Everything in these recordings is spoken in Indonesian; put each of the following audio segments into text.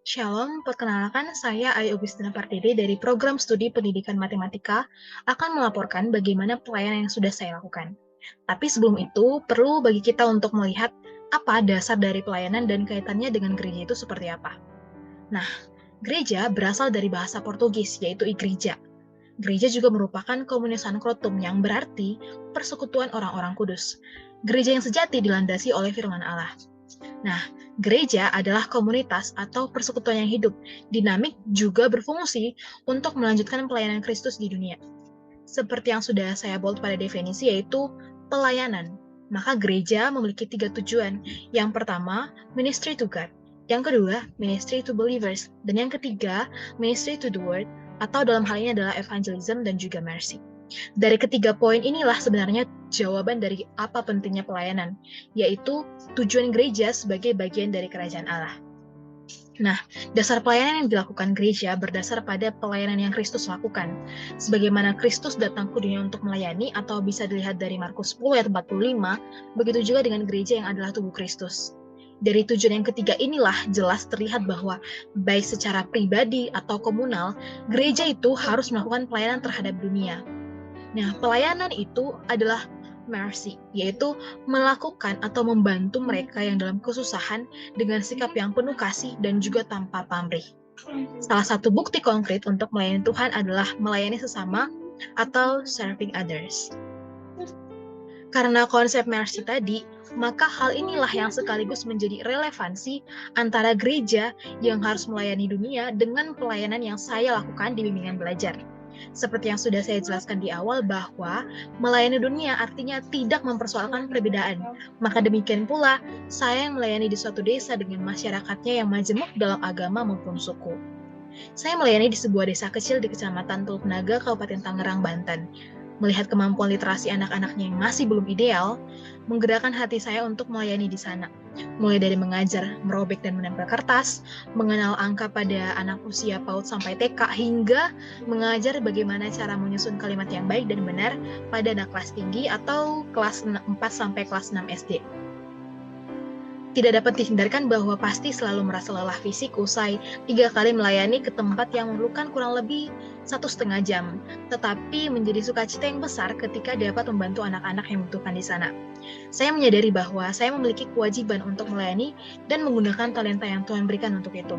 Shalom, perkenalkan saya Ayu Augustina Pardede dari Program Studi Pendidikan Matematika akan melaporkan bagaimana pelayanan yang sudah saya lakukan. Tapi sebelum itu, perlu bagi kita untuk melihat apa dasar dari pelayanan dan kaitannya dengan gereja itu seperti apa. Nah, gereja berasal dari bahasa Portugis, yaitu igreja. Gereja juga merupakan komunitas sankrotum yang berarti persekutuan orang-orang kudus. Gereja yang sejati dilandasi oleh firman Allah. Nah, gereja adalah komunitas atau persekutuan yang hidup, dinamik juga berfungsi untuk melanjutkan pelayanan Kristus di dunia. Seperti yang sudah saya bold pada definisi, yaitu pelayanan. Maka gereja memiliki 3 tujuan. Yang pertama, ministry to God. Yang kedua, ministry to believers. Dan yang ketiga, ministry to the world, atau dalam hal ini adalah evangelism dan juga mercy. Dari ketiga poin inilah sebenarnya jawaban dari apa pentingnya pelayanan, yaitu tujuan gereja sebagai bagian dari kerajaan Allah. Nah, dasar pelayanan yang dilakukan gereja berdasar pada pelayanan yang Kristus lakukan. Sebagaimana Kristus datang ke dunia untuk melayani, atau bisa dilihat dari Markus 10 ayat 45, begitu juga dengan gereja yang adalah tubuh Kristus. Dari tujuan yang ketiga inilah jelas terlihat bahwa baik secara pribadi atau komunal, gereja itu harus melakukan pelayanan terhadap dunia. Nah, pelayanan itu adalah mercy, yaitu melakukan atau membantu mereka yang dalam kesusahan dengan sikap yang penuh kasih dan juga tanpa pamrih. Salah satu bukti konkret untuk melayani Tuhan adalah melayani sesama atau serving others. Karena konsep mercy tadi, maka hal inilah yang sekaligus menjadi relevansi antara gereja yang harus melayani dunia dengan pelayanan yang saya lakukan di bimbingan belajar. Seperti yang sudah saya jelaskan di awal bahwa melayani dunia artinya tidak mempersoalkan perbedaan. Maka demikian pula, saya yang melayani di suatu desa dengan masyarakatnya yang majemuk dalam agama maupun suku. Saya melayani di sebuah desa kecil di Kecamatan Teluk Naga, Kabupaten Tangerang, Banten. Melihat kemampuan literasi anak-anaknya yang masih belum ideal, menggerakkan hati saya untuk melayani di sana. Mulai dari mengajar, merobek dan menempel kertas, mengenal angka pada anak usia PAUD sampai TK, hingga mengajar bagaimana cara menyusun kalimat yang baik dan benar pada anak kelas tinggi atau kelas 4 sampai kelas 6 SD. Tidak dapat dihindarkan bahwa pasti selalu merasa lelah fisik usai 3 kali melayani ke tempat yang memerlukan kurang lebih 1,5 jam, tetapi menjadi sukacita yang besar ketika dapat membantu anak-anak yang membutuhkan di sana. Saya menyadari bahwa saya memiliki kewajiban untuk melayani dan menggunakan talenta yang Tuhan berikan untuk itu.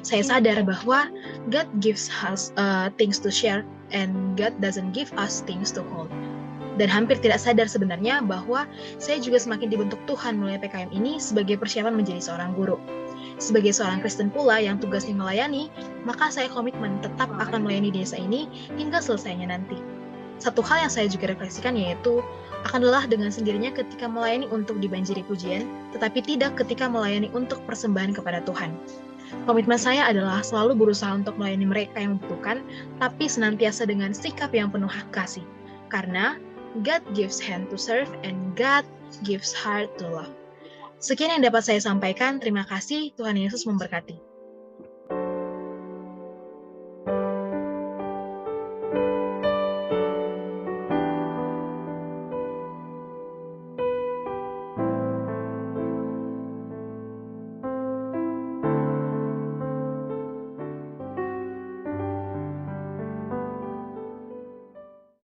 Saya sadar bahwa God gives us things to share and God doesn't give us things to hold. Dan hampir tidak sadar sebenarnya bahwa saya juga semakin dibentuk Tuhan melalui PKM ini sebagai persiapan menjadi seorang guru. Sebagai seorang Kristen pula yang tugasnya melayani, maka saya komitmen tetap akan melayani desa ini hingga selesainya nanti. Satu hal yang saya juga refleksikan yaitu akan lelah dengan sendirinya ketika melayani untuk dibanjiri pujian, tetapi tidak ketika melayani untuk persembahan kepada Tuhan. Komitmen saya adalah selalu berusaha untuk melayani mereka yang membutuhkan, tapi senantiasa dengan sikap yang penuh kasih. Karena God gives hand to serve and God gives heart to love. Sekian yang dapat saya sampaikan. Terima kasih. Tuhan Yesus memberkati.